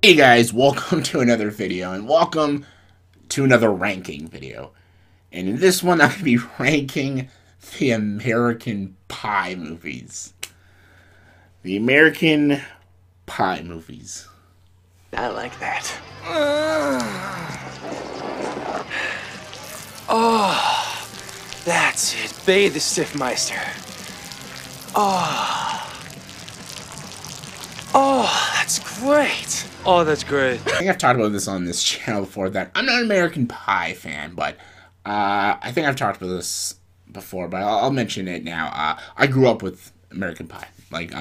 Hey guys, welcome to another video, and welcome to another ranking video. And in this one, I'm going to be ranking the American Pie movies. The American Pie movies. I like that. Oh, that's it. Bathe the Stiffmeister. Oh, that's great. Oh, that's great. I think I've talked about this on this channel before, that I'm not an American Pie fan, but I think I've talked about this before, but I'll mention it now. I grew up with American Pie. Like,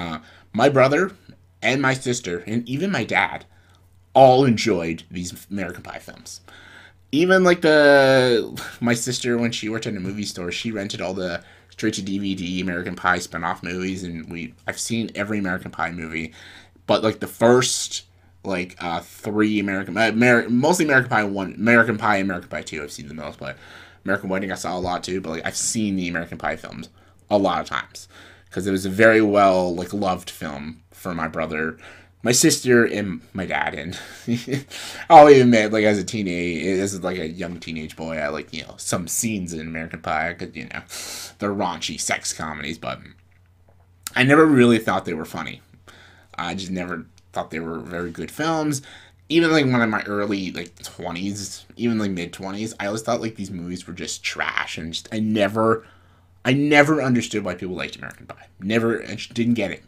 my brother and my sister, and even my dad, all enjoyed these American Pie films. Even like my sister, when she worked in a movie store, she rented all the straight to DVD American Pie spinoff movies, and I've seen every American Pie movie, but like the first three mostly American Pie 1, American Pie, American Pie 2 I've seen the most, but American Wedding I saw a lot too. But like I've seen the American Pie films a lot of times because it was a very well loved film for my brother, my sister, and my dad. And I'll even admit, like, as like a young teenage boy, I like, some scenes in American Pie because they're raunchy sex comedies, but I never really thought they were funny. I just never thought they were very good films. Even like one of my early 20s, even like mid 20s, I always thought like these movies were just trash, and I never understood why people liked American Pie. I just didn't get it.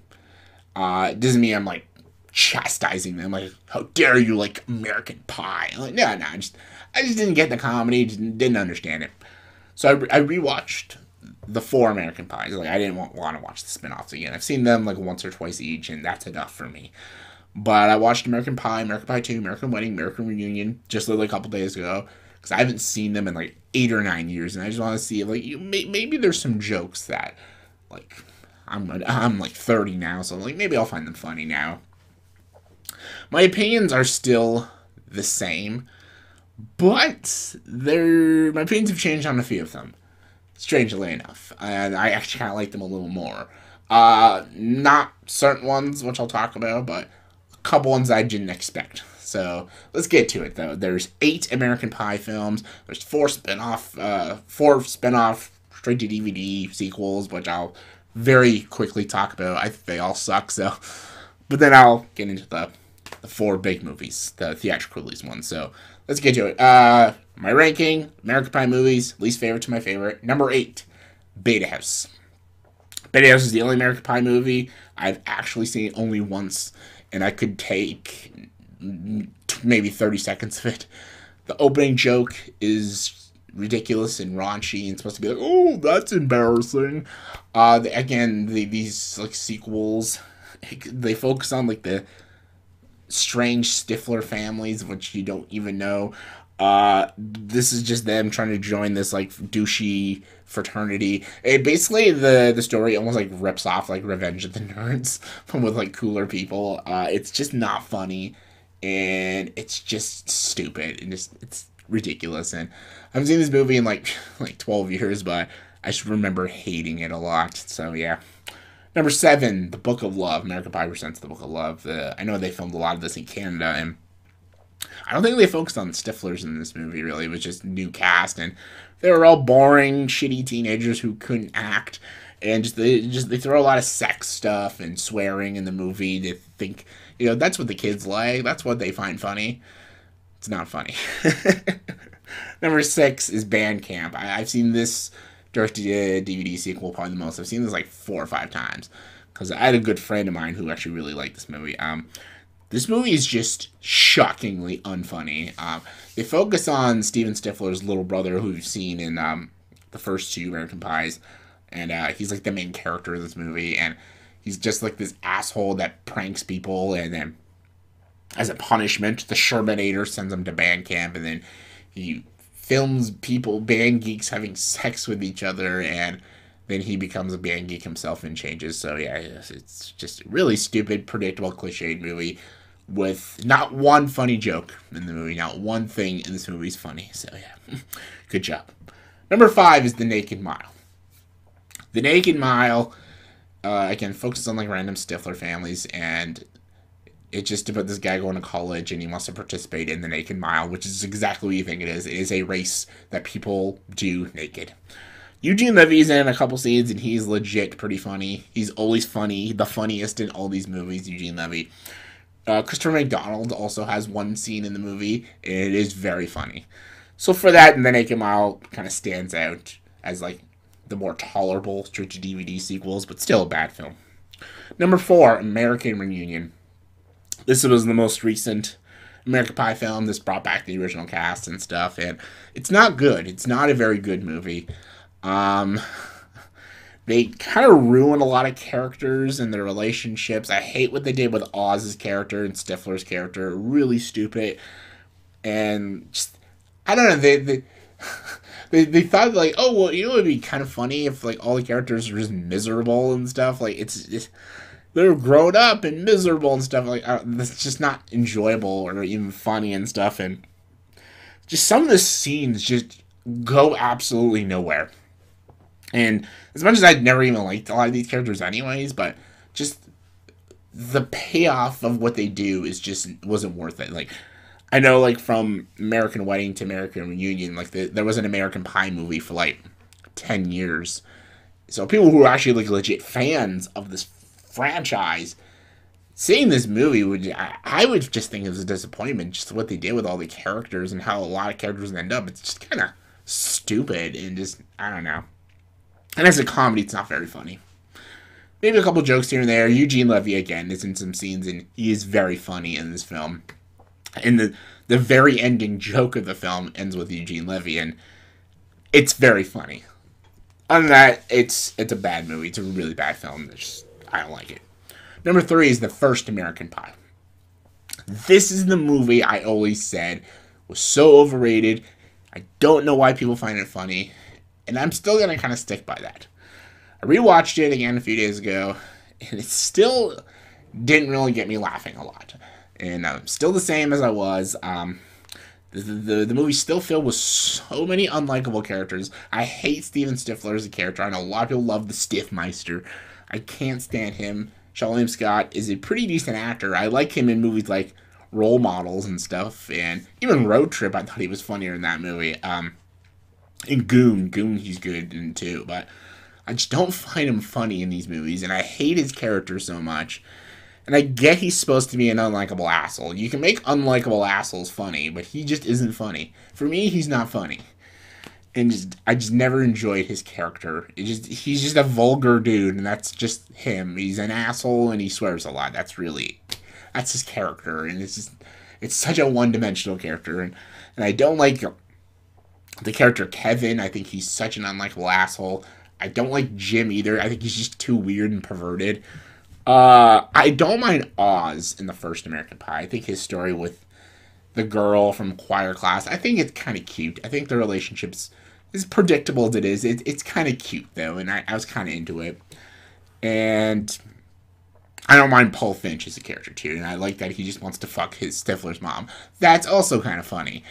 It doesn't mean I'm like chastising them, like, how dare you like American Pie? I'm like, no, I just didn't get the comedy, didn't understand it. So I rewatched the four American Pies. Like, I didn't want to watch the spin-offs again. I've seen them like once or twice each, and that's enough for me. But I watched American Pie, American Pie 2, American Wedding, American Reunion just literally a couple days ago, because I haven't seen them in like 8 or 9 years, and I just want to see if maybe there's some jokes that like I'm like 30 now, so like maybe I'll find them funny now. My opinions are still the same, but my opinions have changed on a few of them, strangely enough, and I actually kind of like them a little more. Not certain ones, which I'll talk about, but a couple ones I didn't expect. So let's get to it, though. There's 8 American Pie films. There's 4 spin-off straight to DVD sequels, which I'll very quickly talk about. I think they all suck, so. But then I'll get into the 4 big movies, the theatrical release ones. So let's get to it. My ranking: American Pie movies, least favorite to my favorite. Number 8, Beta House. Beta House is the only American Pie movie I've actually seen only once, and I could take maybe 30 seconds of it. The opening joke is ridiculous and raunchy, and supposed to be like, oh, that's embarrassing. These like sequels, they focus on like the strange Stifler families, which you don't even know. This is just them trying to join this like douchey fraternity. Basically, the story almost like rips off like Revenge of the Nerds, with like cooler people. It's just not funny, and it's just stupid, and it's ridiculous. And I haven't seen this movie in like 12 years, but I just remember hating it a lot. So yeah. Number 7, The Book of Love. American Pie presents The Book of Love. I know they filmed a lot of this in Canada, and I don't think they focused on Stiflers in this movie, really. It was just new cast, and they were all boring, shitty teenagers who couldn't act, and they throw a lot of sex stuff and swearing in the movie. They think, that's what the kids like. That's what they find funny. It's not funny. Number 6 is Bandcamp. I've seen this direct-to-DVD sequel probably the most. I've seen this like 4 or 5 times because I had a good friend of mine who actually really liked this movie. This movie is just shockingly unfunny. They focus on Steven Stifler's little brother, who we've seen in the first 2 American Pies, and he's like the main character of this movie, and he's just like this asshole that pranks people, and then as a punishment, the Shermanator sends him to band camp, and then he films band geeks having sex with each other, and then he becomes a band geek himself and changes. So yeah, it's just a really stupid, predictable, cliched movie with not one funny joke in the movie. Not one thing in this movie is funny. So yeah, good job. Number 5 is The Naked Mile. The Naked Mile, again, focuses on like random Stifler families, and It's just about this guy going to college and he wants to participate in the Naked Mile, which is exactly what you think it is. It is a race that people do naked. Eugene Levy's in a couple scenes and he's legit pretty funny. He's always funny, the funniest in all these movies, Eugene Levy. Christopher McDonald also has one scene in the movie, and it is very funny. So for that, The Naked Mile kind of stands out as like the more tolerable straight-to-DVD sequels, but still a bad film. Number 4, American Reunion. This was the most recent American Pie film. This brought back the original cast and stuff, and it's not good. It's not a very good movie. They kind of ruin a lot of characters and their relationships. I hate what they did with Oz's character and Stifler's character. Really stupid. And just, I don't know, they thought like, oh, well, you know, it would be kind of funny if like all the characters were just miserable and stuff. Like, it's they're grown up and miserable and stuff. Like, that's just not enjoyable or even funny and stuff. And just some of the scenes just go absolutely nowhere. And as much as I'd never even liked a lot of these characters anyways, but just the payoff of what they do is just wasn't worth it. Like, I know, like, from American Wedding to American Reunion, like, there was an American Pie movie for, like, 10 years. So people who are actually, like, legit fans of this franchise, seeing this movie, I would just think it was a disappointment, just what they did with all the characters and how a lot of characters end up. It's just kind of stupid and just, I don't know. And as a comedy, it's not very funny. Maybe a couple jokes here and there. Eugene Levy, again, is in some scenes, and he is very funny in this film. And the very ending joke of the film ends with Eugene Levy, and it's very funny. Other than that, it's a bad movie. It's a really bad film. I don't like it. Number 3 is The First American Pie. This is the movie I always said was so overrated. I don't know why people find it funny. And I'm still going to kind of stick by that. I rewatched it again a few days ago, and it still didn't really get me laughing a lot. And I'm still the same as I was. The movie's still filled with so many unlikable characters. I hate Steven Stifler as a character. I know a lot of people love the Stiffmeister. I can't stand him. Sean Scott is a pretty decent actor. I like him in movies like Role Models and stuff. And even Road Trip, I thought he was funnier in that movie. And Goon he's good in too, but I just don't find him funny in these movies, and I hate his character so much. And I get he's supposed to be an unlikable asshole. You can make unlikable assholes funny, but he just isn't funny. For me, he's not funny. And I just never enjoyed his character. He's just a vulgar dude, and that's just him. He's an asshole, and he swears a lot. That's his character, and it's such a one-dimensional character, and I don't like the character Kevin. I think he's such an unlikable asshole. I don't like Jim either. I think he's just too weird and perverted. I don't mind Oz in The First American Pie. I think his story with the girl from choir class, I think it's kind of cute. I think the relationship's as predictable as it is. It's kind of cute, though, and I was kind of into it. And I don't mind Paul Finch as a character, too, and I like that he just wants to fuck his Stifler's mom. That's also kind of funny.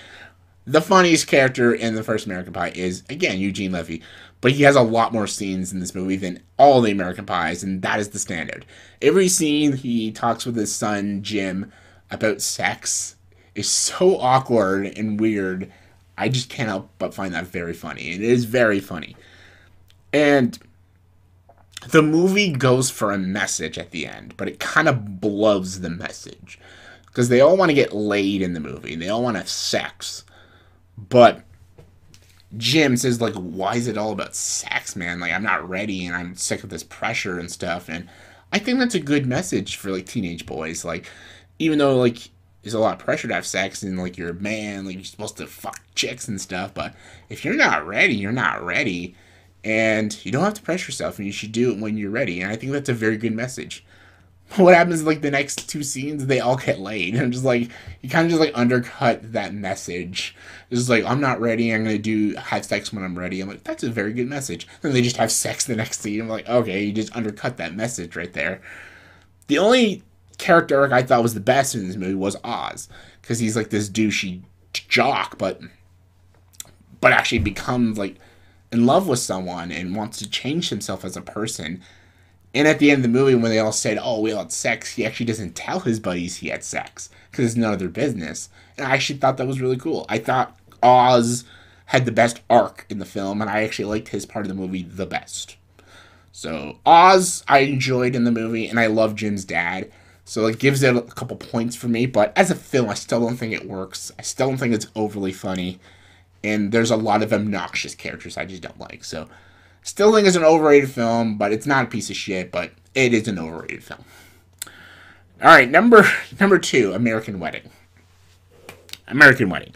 The funniest character in The First American Pie is, again, Eugene Levy. But he has a lot more scenes in this movie than all the American Pies, and that is the standard. Every scene he talks with his son, Jim, about sex is so awkward and weird. I just can't help but find that very funny. It is very funny. And the movie goes for a message at the end, but it kind of blows the message. Because they all want to get laid in the movie. They all want to have sex. But Jim says, like, why is it all about sex, man? Like, I'm not ready, and I'm sick of this pressure and stuff. And I think that's a good message for, like, teenage boys. Like, even though, like, there's a lot of pressure to have sex, and, like, you're a man, like, you're supposed to fuck chicks and stuff. But if you're not ready, you're not ready. And you don't have to pressure yourself, and you should do it when you're ready. And I think that's a very good message. What happens, like, the next 2 scenes, they all get laid. And I'm just like, you kind of just, like, undercut that message. It's just like, I'm not ready, I'm going to have sex when I'm ready. I'm like, that's a very good message. Then they just have sex the next scene. I'm like, okay, you just undercut that message right there. The only character arc I thought was the best in this movie was Oz. Because he's, like, this douchey jock, but actually becomes, like, in love with someone and wants to change himself as a person. And at the end of the movie, when they all said, "Oh, we all had sex," he actually doesn't tell his buddies he had sex because it's none of their business. And I actually thought that was really cool. I thought Oz had the best arc in the film, and I actually liked his part of the movie the best. So Oz, I enjoyed in the movie, and I love Jim's dad. So it gives it a couple points for me. But as a film, I still don't think it works. I still don't think it's overly funny, and there's a lot of obnoxious characters I just don't like. So still think it's an overrated film, but it's not a piece of shit. But it is an overrated film. All right, number two, American Wedding. American Wedding.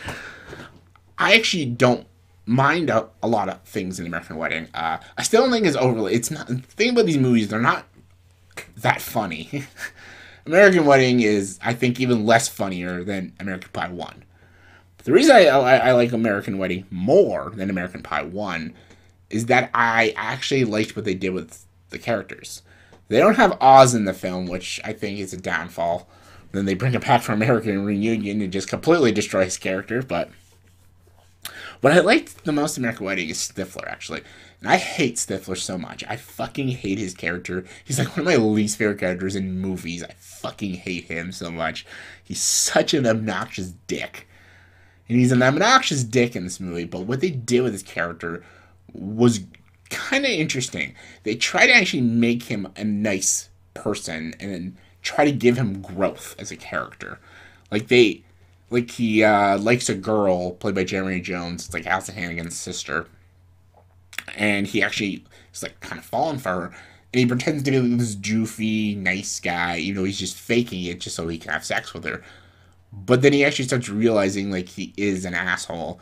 I actually don't mind a lot of things in American Wedding. I still don't think it's overly. It's not. The thing about these movies, they're not that funny. American Wedding is, I think, even less funnier than American Pie 1. The reason I like American Wedding more than American Pie 1 is that I actually liked what they did with the characters. They don't have Oz in the film, which I think is a downfall. Then they bring it back for American Reunion and just completely destroy his character. But what I liked the most in American Wedding is Stifler, actually. And I hate Stifler so much. I fucking hate his character. He's like one of my least favorite characters in movies. I fucking hate him so much. He's such an obnoxious dick. And he's an obnoxious dick in this movie, but what they did with his character was kind of interesting. They try to actually make him a nice person and try to give him growth as a character. He likes a girl played by Jeremy Jones. It's like Alison Hannigan's sister. And he actually is like kind of falling for her. And he pretends to be this doofy, nice guy, even though he's just faking it just so he can have sex with her. But then he actually starts realizing, like, he is an asshole.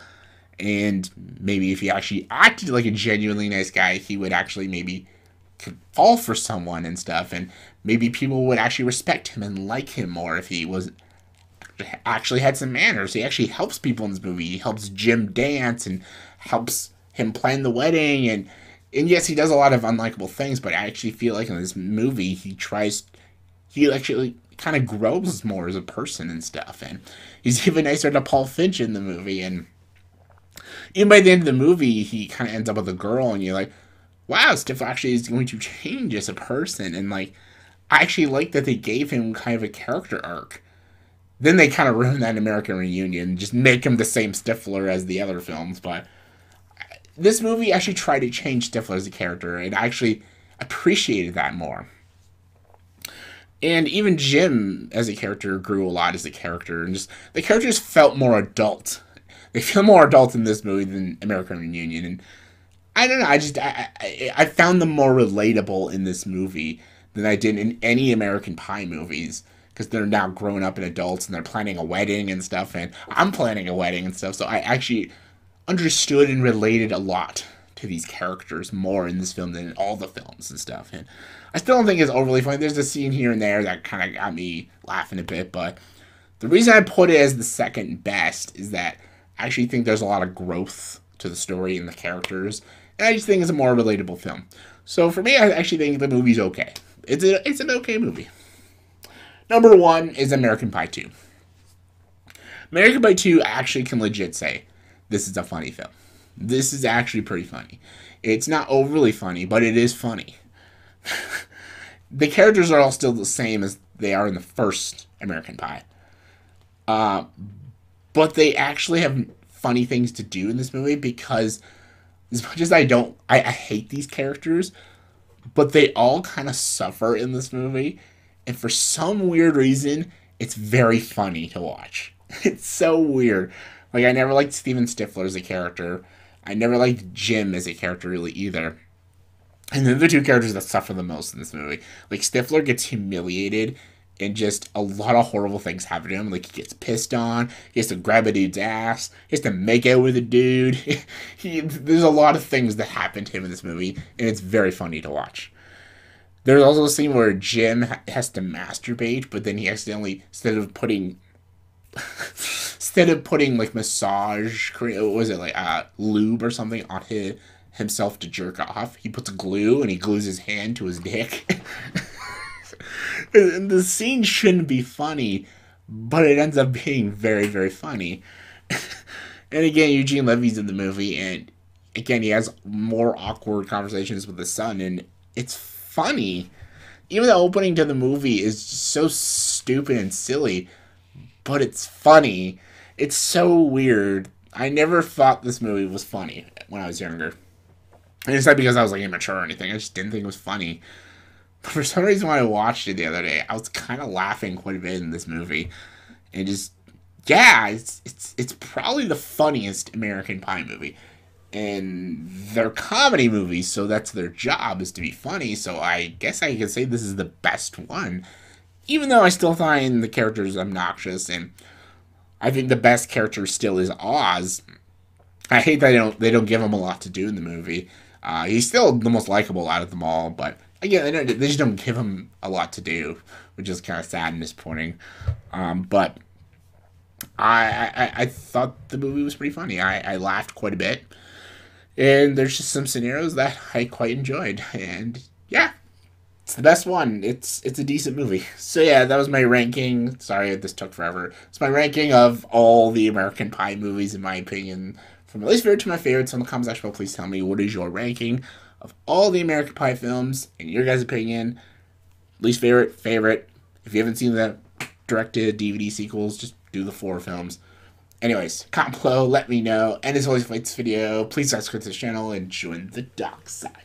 And maybe if he actually acted like a genuinely nice guy, he would actually maybe could fall for someone and stuff. And maybe people would actually respect him and like him more if he was actually had some manners. He actually helps people in this movie. He helps Jim dance and helps him plan the wedding. And yes, he does a lot of unlikable things, but I actually feel like in this movie, he actually kind of grows more as a person and stuff. And he's even nicer to Paul Finch in the movie. And even by the end of the movie, he kind of ends up with a girl, and you're like, wow, Steph actually is going to change as a person. And like, I actually like that they gave him kind of a character arc. Then they kind of ruin that American Reunion, just make him the same Stifler as the other films. But this movie actually tried to change Stifler as a character, and I actually appreciated that more. And even Jim as a character grew a lot as a character, and just the characters felt more adult. They feel more adult in this movie than American Reunion, and I don't know. I found them more relatable in this movie than I did in any American Pie movies, because they're now grown up and adults and they're planning a wedding and stuff, and I'm planning a wedding and stuff. So I actually understood and related a lot to these characters more in this film than in all the films and stuff. And I still don't think it's overly funny. There's a scene here and there that kind of got me laughing a bit, but the reason I put it as the second best is that I actually think there's a lot of growth to the story and the characters, and I just think it's a more relatable film. So for me, I actually think the movie's okay. It's an okay movie. Number one is American Pie 2. American Pie 2, I actually can legit say this is a funny film. This is actually pretty funny. It's not overly funny, but it is funny. The characters are all still the same as they are in the first American Pie. But they actually have funny things to do in this movie, because as much as I hate these characters, but they all kind of suffer in this movie. And for some weird reason, it's very funny to watch. It's so weird. Like, I never liked Steven Stifler as a character. I never liked Jim as a character really either. And they're the two characters that suffer the most in this movie. Like, Stifler gets humiliated, and just a lot of horrible things happen to him. Like, he gets pissed on, he has to grab a dude's ass, he has to make out with a dude. There's a lot of things that happen to him in this movie, and it's very funny to watch. There's also a scene where Jim has to masturbate, but then he accidentally, instead of putting like massage, what was it, like lube or something on himself to jerk off, he puts glue, and he glues his hand to his dick. And the scene shouldn't be funny, but it ends up being very, very funny. And again, Eugene Levy's in the movie, and again, he has more awkward conversations with his son, and it's funny, even the opening to the movie is just so stupid and silly, but it's funny. It's so weird. I never thought this movie was funny when I was younger. And it's not because I was like immature or anything. I just didn't think it was funny. But for some reason, when I watched it the other day, I was kind of laughing quite a bit in this movie. And just, yeah, it's probably the funniest American Pie movie. And they're comedy movies, so that's their job, is to be funny. So I guess I could say this is the best one. Even though I still find the characters obnoxious, and I think the best character still is Oz. I hate that they don't give him a lot to do in the movie. He's still the most likable out of them all, but again, they just don't give him a lot to do, which is kind of sad and disappointing. But I thought the movie was pretty funny. I laughed quite a bit, and there's just some scenarios that I quite enjoyed, and yeah, it's the best one. It's a decent movie. So yeah, that was my ranking. Sorry this took forever. It's my ranking of all the American Pie movies, in my opinion, from my least favorite to my favorites. In the comments section below, please tell me what is your ranking of all the American Pie films, in your guys' opinion. Least favorite, favorite. If you haven't seen the directed DVD sequels, just do the 4 films. Anyways, comment below, let me know. And as always, if you like this video, please subscribe to this channel and join the dark side.